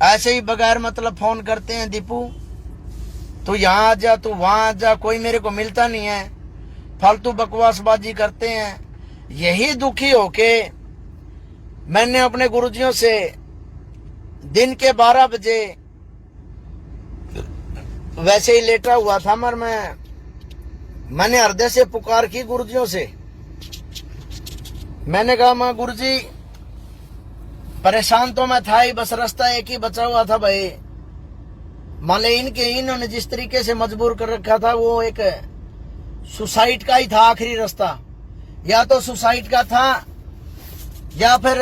ऐसे ही बगैर मतलब फोन करते हैं, दीपू तू यहाँ आ जा, तू वहां आ जा, कोई मेरे को मिलता नहीं है, फालतू बकवासबाजी करते हैं। यही दुखी होके मैंने अपने गुरुजियों से दिन के 12 बजे वैसे ही लेटा हुआ था, मगर मैंने हृदय से पुकार की गुरुजियों से। मैंने कहा मां गुरुजी, परेशान तो मैं था ही, बस रास्ता एक ही बचा हुआ था भाई। मान इन्होंने जिस तरीके से मजबूर कर रखा था, वो एक सुसाइड का ही था आखिरी रास्ता। या तो सुसाइड का था, या फिर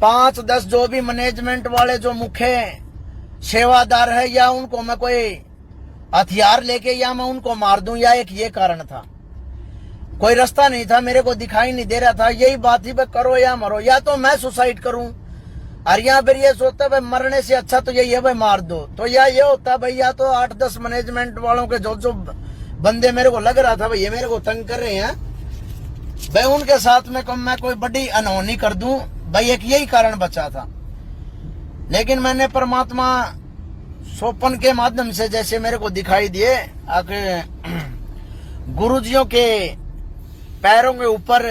5-10 जो भी मैनेजमेंट वाले जो मुख्य सेवादार है, या उनको मैं कोई हथियार लेके या मैं उनको मार दूं, या एक ये कारण था। कोई रास्ता नहीं था, मेरे को दिखाई नहीं दे रहा था। यही बात ही भाई, करो या मरो, या तो मैं सुसाइड करूं, और यहाँ फिर ये सोचता भाई मरने से अच्छा तो यही है भाई मार दो। तो या ये होता भाई, या तो 8-10 मैनेजमेंट वालों के जो बंदे मेरे को लग रहा था भाई ये मेरे को तंग कर रहे हैं भाई, उनके साथ में मैं कोई बड़ी अनहोनी कर दूं भाई, एक यही कारण बचा था। लेकिन मैंने परमात्मा सोपन के माध्यम से जैसे मेरे को दिखाई दिए, गुरुजियों के पैरों के ऊपर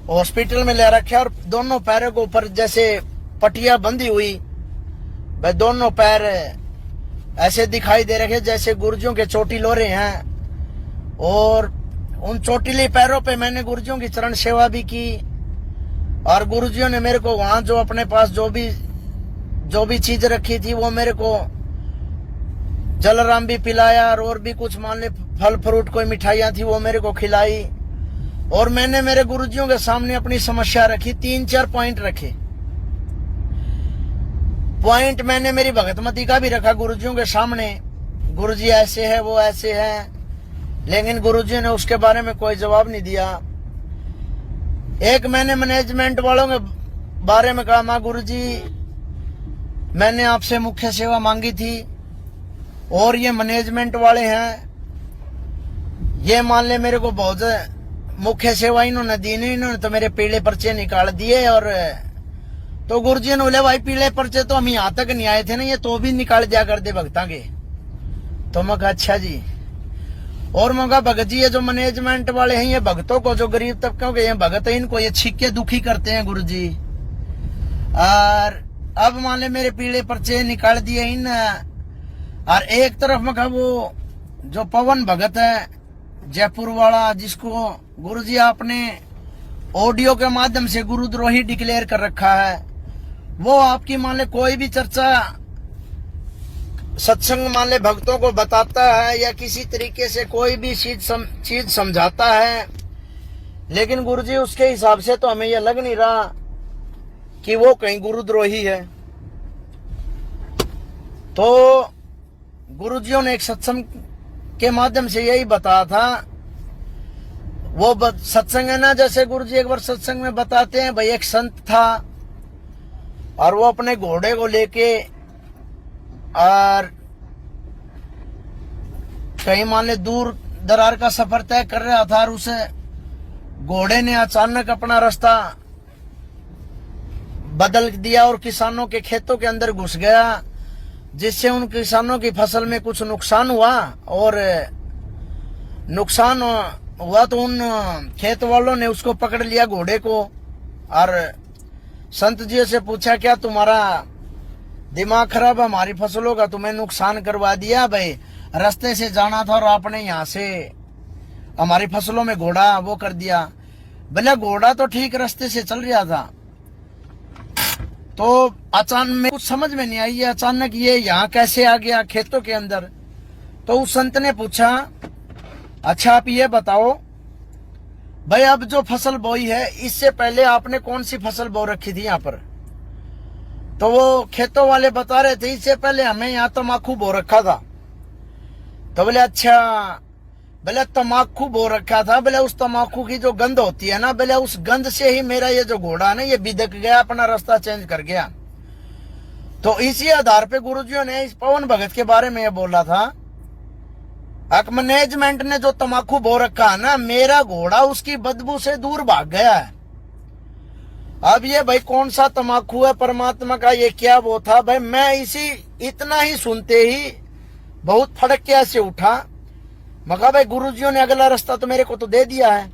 हॉस्पिटल में ले रखे, और दोनों पैरों के ऊपर जैसे पटिया बंधी हुई भाई, दोनों पैर ऐसे दिखाई दे रखे जैसे गुरुजियों के चोटी लोरे हैं। और उन चोटीले पैरों पे मैंने गुरुजियों की चरण सेवा भी की, और गुरुजियों ने मेरे को वहां जो अपने पास जो भी चीज रखी थी वो मेरे को जलराम भी पिलाया, और भी कुछ मान ले फल फ्रूट कोई मिठाइयां थी वो मेरे को खिलाई। और मैंने मेरे गुरुजियों के सामने अपनी समस्या रखी, 3-4 पॉइंट रखे। पॉइंट मैंने मेरी भगतमती का भी रखा गुरुजियों के सामने, गुरुजी ऐसे है वो ऐसे है, लेकिन गुरुजी ने उसके बारे में कोई जवाब नहीं दिया। एक मैंने मैनेजमेंट वालों के बारे में कहा, मां गुरुजी मैंने आपसे मुख्य सेवा मांगी थी, और ये मैनेजमेंट वाले हैं, ये मान ले मेरे को बहुत मुख्य सेवा इन्होंने दी नहीं, इन्होंने तो मेरे पीले पर्चे निकाल दिए। और तो गुरुजी ने बोले भाई पीले पर्चे तो हम यहाँ तक नहीं आए थे ना, ये तो भी निकाल दिया कर दे भगता के। तो मैं कहा अच्छा जी। और मैं कहा भगत जी ये जो मैनेजमेंट वाले हैं, ये भगतों को, जो गरीब तबकों के भगत है, इनको ये छीक के दुखी करते हैं गुरुजी। और अब मान ले मेरे पीले पर्चे निकाल दिए इन, और एक तरफ में कहा वो जो पवन भगत है जयपुर वाला, जिसको गुरुजी आपने ऑडियो के माध्यम से गुरुद्रोही डिक्लेयर कर रखा है, वो आपकी मान ले कोई भी चर्चा सत्संग मान ले भक्तों को बताता है, या किसी तरीके से कोई भी चीज समझाता है, लेकिन गुरुजी उसके हिसाब से तो हमें यह लग नहीं रहा कि वो कहीं गुरुद्रोही है। तो गुरुजियों ने एक सत्संग के माध्यम से यही बताया था, वो सत्संग है ना, जैसे गुरुजी एक बार सत्संग में बताते हैं भाई, एक संत था और वो अपने घोड़े को लेके और कहीं मान ले दूर दरार का सफर तय कर रहा था, और उसे घोड़े ने अचानक अपना रास्ता बदल दिया और किसानों के खेतों के अंदर घुस गया, जिससे उन किसानों की फसल में कुछ नुकसान हुआ। और नुकसान हुआ तो उन खेत वालों ने उसको पकड़ लिया घोड़े को, और संत जी से पूछा क्या तुम्हारा दिमाग खराब, हमारी फसलों का तुम्हें नुकसान करवा दिया भाई, रास्ते से जाना था और आपने यहाँ से हमारी फसलों में घोड़ा वो कर दिया। भले घोड़ा तो ठीक रास्ते से चल रहा था, तो अचानक में कुछ समझ में नहीं आई, ये अचानक ये यहाँ कैसे आ गया खेतों के अंदर। तो उस संत ने पूछा अच्छा आप ये बताओ भाई, अब जो फसल बोई है इससे पहले आपने कौन सी फसल बो रखी थी यहाँ पर? तो वो खेतों वाले बता रहे थे इससे पहले हमें यहाँ तम्बाकू बो रखा था। तो बोले अच्छा, बोले तम्बाकू बो रखा था, बोले उस तम्बाकू की जो गंध होती है ना, बोले उस गंध से ही मेरा ये जो घोड़ा है ना ये बिदक गया, अपना रास्ता चेंज कर गया। तो इसी आधार पे गुरुजियों ने इस पवन भगत के बारे में ये बोला था, मैनेजमेंट ने जो तम्बाकू बो रखा है ना, मेरा घोड़ा उसकी बदबू से दूर भाग गया है। अब ये भाई कौन सा तमाकू है परमात्मा का, ये क्या वो था भाई। मैं इसी इतना ही सुनते ही बहुत फड़क के ऐसे उठा। मगर भाई गुरुजियों ने अगला रास्ता तो मेरे को तो दे दिया है।